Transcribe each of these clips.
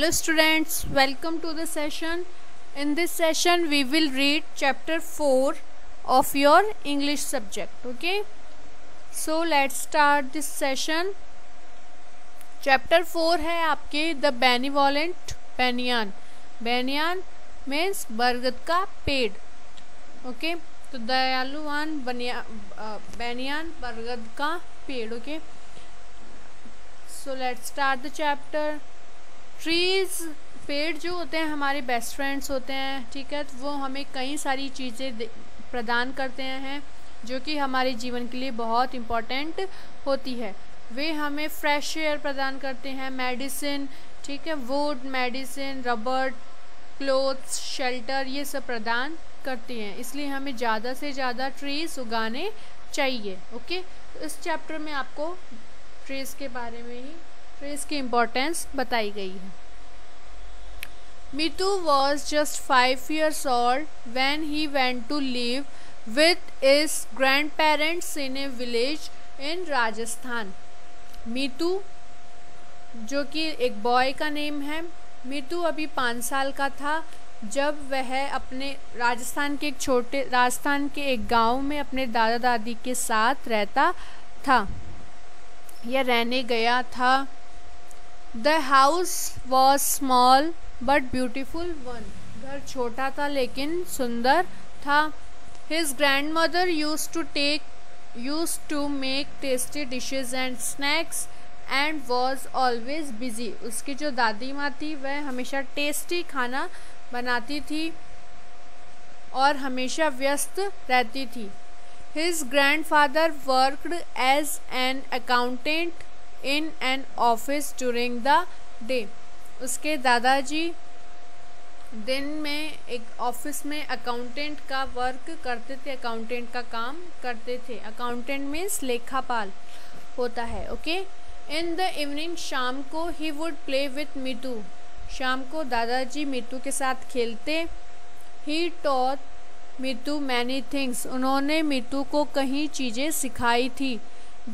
Hello students, welcome to the session. In this session we will read chapter 4 of your English subject. Okay, so let's start this session. Chapter 4 है आपके The Benevolent Banyan. Banyan means बरगद का पेड़. Okay, तो दयालुवान banyan बरगद का पेड़. Okay, so let's start the chapter. Trees, पेड़ जो होते हैं हमारे बेस्ट फ्रेंड्स होते हैं. ठीक है, तो वो हमें कई सारी चीज़ें प्रदान करते हैं जो कि हमारे जीवन के लिए बहुत इम्पॉर्टेंट होती है. वे हमें फ्रेश एयर प्रदान करते हैं, मेडिसिन, ठीक है, would, medicine, rubber, clothes, shelter, ये सब प्रदान करते हैं. इसलिए हमें ज़्यादा से ज़्यादा ट्रीज़ उगाने चाहिए. ओके, तो इस चैप्टर में आपको ट्रीज़ के बारे में ही, ट्रीज़ की इम्पोर्टेंस बताई गई है. Mitu was just 5 years old when he went to live with his grandparents in a village in Rajasthan. Meetu, जो कि एक बॉय का नेम है, मीतू अभी 5 साल का था जब वह अपने राजस्थान के एक गांव में अपने दादा दादी के साथ रहता था या रहने गया था. The house was small but beautiful one. घर छोटा था लेकिन सुंदर था. His grandmother used to make tasty dishes and snacks and was always busy. उसकी जो दादी माँ थी वह हमेशा टेस्टी खाना बनाती थी और हमेशा व्यस्त रहती थी. His grandfather worked as an accountant in an office during the day. उसके दादाजी दिन में एक ऑफिस में अकाउंटेंट का वर्क करते थे, अकाउंटेंट का काम करते थे. अकाउंटेंट मीन्स लेखापाल होता है. ओके, इन द इवनिंग, शाम को, he would play with Meetu. शाम को दादाजी मीतू के साथ खेलते. He taught Meetu many things. उन्होंने मीतू को कई चीज़ें सिखाई थी.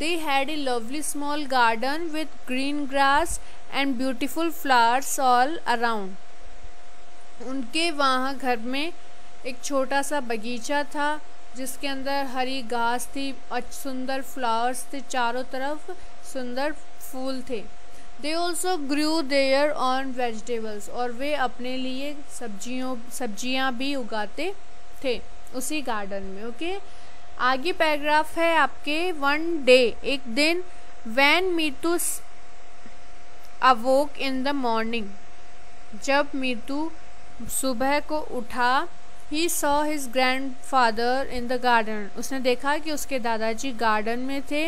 They had a lovely small garden with green grass and beautiful flowers all around. उनके वहाँ घर में एक छोटा सा बगीचा था जिसके अंदर हरी घास थी और सुंदर फ्लावर्स थे, चारों तरफ सुंदर फूल थे. They also grew their own vegetables. और वे अपने लिए सब्जियाँ भी उगाते थे उसी गार्डन में. ओके, आगे पैराग्राफ है आपके. वन डे, एक दिन, when Mitu awoke in the morning, जब मीतू सुबह को उठा, he saw his grandfather in the garden. उसने देखा कि उसके दादाजी गार्डन में थे.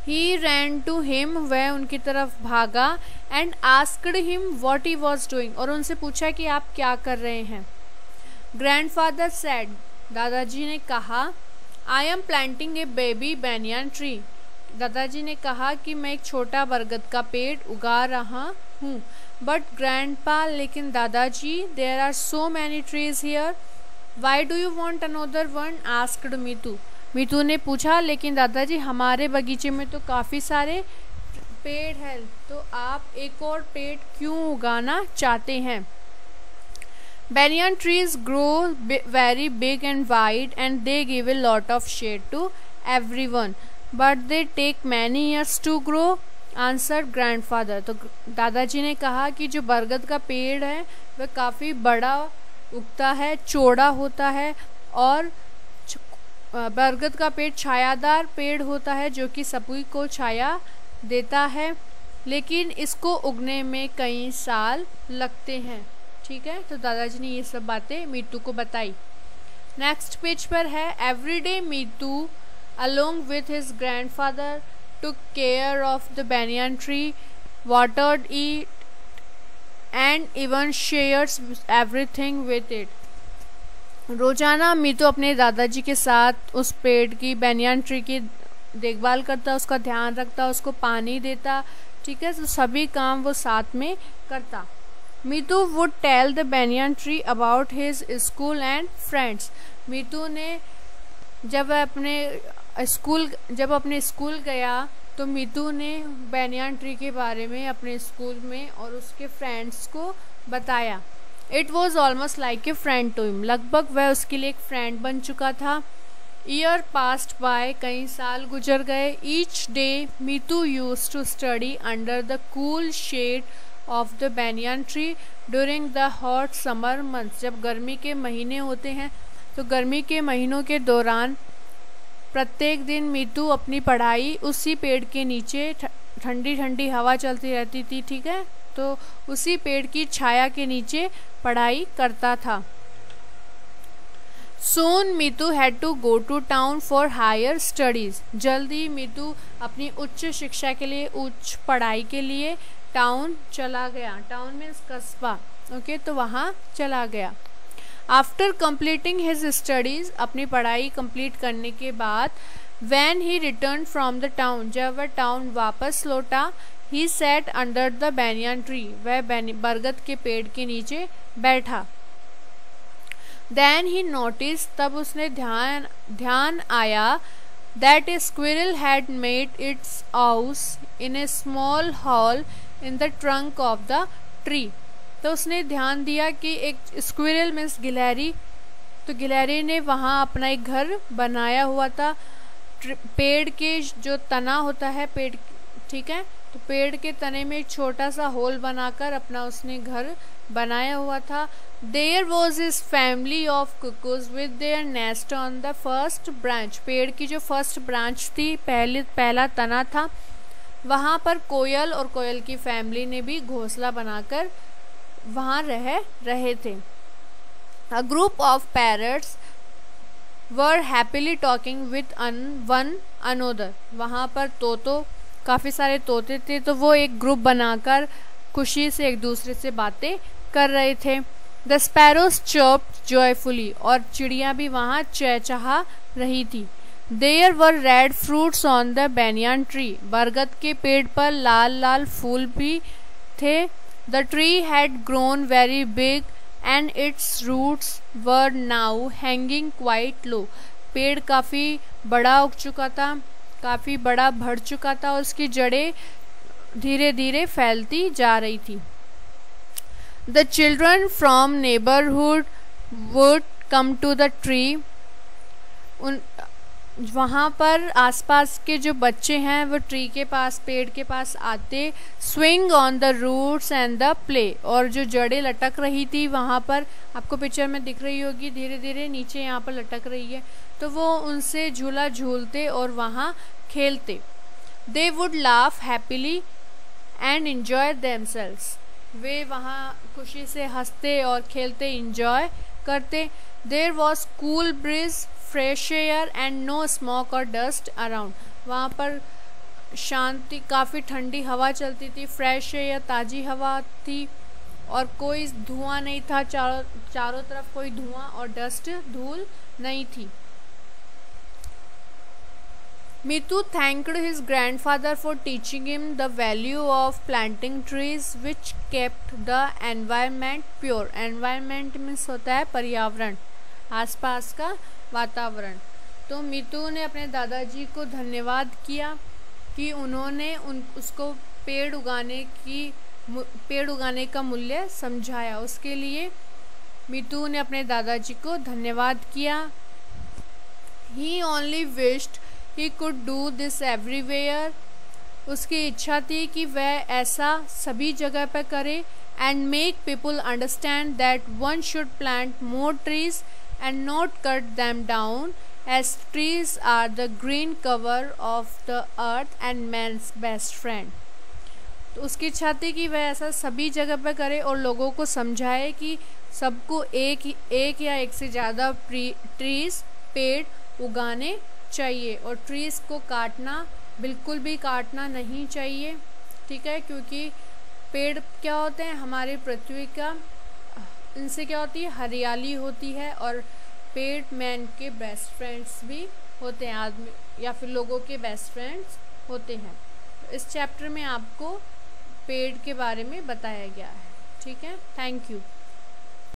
ही रैन टू हिम, वह उनकी तरफ भागा. And asked him what he was doing, और उनसे पूछा कि आप क्या कर रहे हैं. ग्रैंडफादर सेड, दादाजी ने कहा, I am planting A baby banyan tree. दादाजी ने कहा कि मैं एक छोटा बरगद का पेड़ उगा रहा हूँ. बट ग्रैंडपा, लेकिन दादाजी, there are so many trees here, why do you want another one, asked Mitu. Mitu ने पूछा, लेकिन दादाजी हमारे बगीचे में तो काफ़ी सारे पेड़ हैं, तो आप एक और पेड़ क्यों उगाना चाहते हैं. Banyan trees grow very big and wide and they give a lot of shade to everyone, but they take many years to grow, answered grandfather. तो दादाजी ने कहा कि जो बरगद का पेड़ है वह काफ़ी बड़ा उगता है, चौड़ा होता है और बरगद का पेड़ छायादार पेड़ होता है जो कि सभी को छाया देता है, लेकिन इसको उगने में कई साल लगते हैं. ठीक है, तो दादाजी ने ये सब बातें मीतू को बताई. नेक्स्ट पेज पर है. Every day Meetu along with his grandfather took care of the banyan tree, watered it and even shares everything with it. रोजाना मीतू अपने दादाजी के साथ उस पेड़ की, बैनियन ट्री की देखभाल करता, उसका ध्यान रखता, उसको पानी देता. ठीक है, तो सभी काम वो साथ में करता. Mitu would tell the banyan tree about his school and friends. Mitu ने जब अपने स्कूल गया तो मीतू ने बैनियान ट्री के बारे में अपने स्कूल में और उसके फ्रेंड्स को बताया। It was almost like a friend to him, लगभग वह उसके लिए एक फ्रेंड बन चुका था। ईयर पास्ड बाय, कई साल गुजर गए। Each day Meetu used to study under the cool shade of the banyan tree during the hot summer months. जब गर्मी के महीने होते हैं तो गर्मी के महीनों के दौरान प्रत्येक दिन मीतू अपनी पढ़ाई उसी पेड़ के नीचे, ठंडी ठंडी हवा चलती रहती थी, ठीक है, तो उसी पेड़ की छाया के नीचे पढ़ाई करता था। Soon Mitu had to go to town for higher studies. जल्दी मीतू अपनी उच्च शिक्षा के लिए, उच्च पढ़ाई के लिए टाउन चला गया। टाउन मीन्स कस्बा, ओके, तो वहाँ चला गया। आफ्टर कंप्लीटिंग हिज स्टडीज, अपनी पढ़ाई कंप्लीट करने के बाद, when he return from the town, जब वह टाउन वापस लौटा, he sat under the banyan tree, वह बरगद के पेड़ के नीचे बैठा। देन ही नोटिस, तब उसने ध्यान आया, that A squirrel had made it's house in A small hall in the trunk of the tree. तो उसने ध्यान दिया कि एक स्क्विरल मीन्स गिलहरी, तो गिलहरी ने वहाँ अपना एक घर बनाया हुआ था। पेड़ के जो तना होता है पेड़, ठीक है, तो पेड़ के तने में एक छोटा सा होल बनाकर अपना उसने घर बनाया हुआ था। There was his family of cuckoos with their nest on the first branch. पेड़ की जो फर्स्ट ब्रांच थी, पहला तना था, वहाँ पर कोयल और कोयल की फैमिली ने भी घोंसला बनाकर वहाँ रह रहे थे। A group of parrots were happily talking with one another. वहाँ पर काफ़ी सारे तोते थे, तो वो एक ग्रुप बनाकर खुशी से एक दूसरे से बातें कर रहे थे। द स्पैरोज चर्प्ड जॉयफुली, और चिड़ियाँ भी वहाँ चहचहा रही थी। There were red fruits on the banyan tree, बरगद के पेड़ पर लाल लाल फूल भी थे। The tree had grown very big and its roots were now hanging quite low. पेड़ काफ़ी बड़ा उग चुका था, काफ़ी बड़ा बढ़ चुका था, उसकी जड़ें धीरे धीरे फैलती जा रही थी। The children from neighbourhood would come to the tree, वहाँ पर आसपास के जो बच्चे हैं वो ट्री के पास, पेड़ के पास आते। Swing on the roots and the play, और जो जड़ें लटक रही थी वहाँ पर, आपको पिक्चर में दिख रही होगी, धीरे धीरे नीचे यहाँ पर लटक रही है, तो वो उनसे झूला झूलते और वहाँ खेलते। They would laugh happily and enjoy themselves, वे वहाँ खुशी से हंसते और खेलते, इंजॉय करते। There was cool breeze, fresh air and no smoke और डस्ट अराउंड, वहाँ पर शांति, काफ़ी ठंडी हवा चलती थी, फ्रेश एयर, ताज़ी हवा थी, और कोई धुआं नहीं था, चारों तरफ कोई धुआं और डस्ट, धूल नहीं थी। Meetu thanked his grandfather for teaching him the value of planting trees which kept the environment pure. Environment means होता है पर्यावरण, आसपास का वातावरण। तो मीतू ने अपने दादाजी को धन्यवाद किया कि उन्होंने उसको पेड़ उगाने का मूल्य समझाया। उसके लिए मीतू ने अपने दादाजी को धन्यवाद किया। He only wished he could do this everywhere. उसकी इच्छा थी कि वह ऐसा सभी जगह पर करे। and make people understand that one should plant more trees and not cut them down, as trees are the green cover of the earth and man's best friend. तो उसकी इच्छा थी कि वह ऐसा सभी जगह पर करे और लोगों को समझाए कि सबको एक या एक से ज़्यादा ट्रीज, पेड़ उगाने चाहिए, और ट्रीज को काटना, बिल्कुल भी काटना नहीं चाहिए, ठीक है, क्योंकि पेड़ क्या होते हैं, हमारी पृथ्वी का, इनसे क्या होती है, हरियाली होती है, और पेड़ मैन के बेस्ट फ्रेंड्स भी होते हैं, आदमी या फिर लोगों के बेस्ट फ्रेंड्स होते हैं। इस चैप्टर में आपको पेड़ के बारे में बताया गया है, ठीक है। Thank you.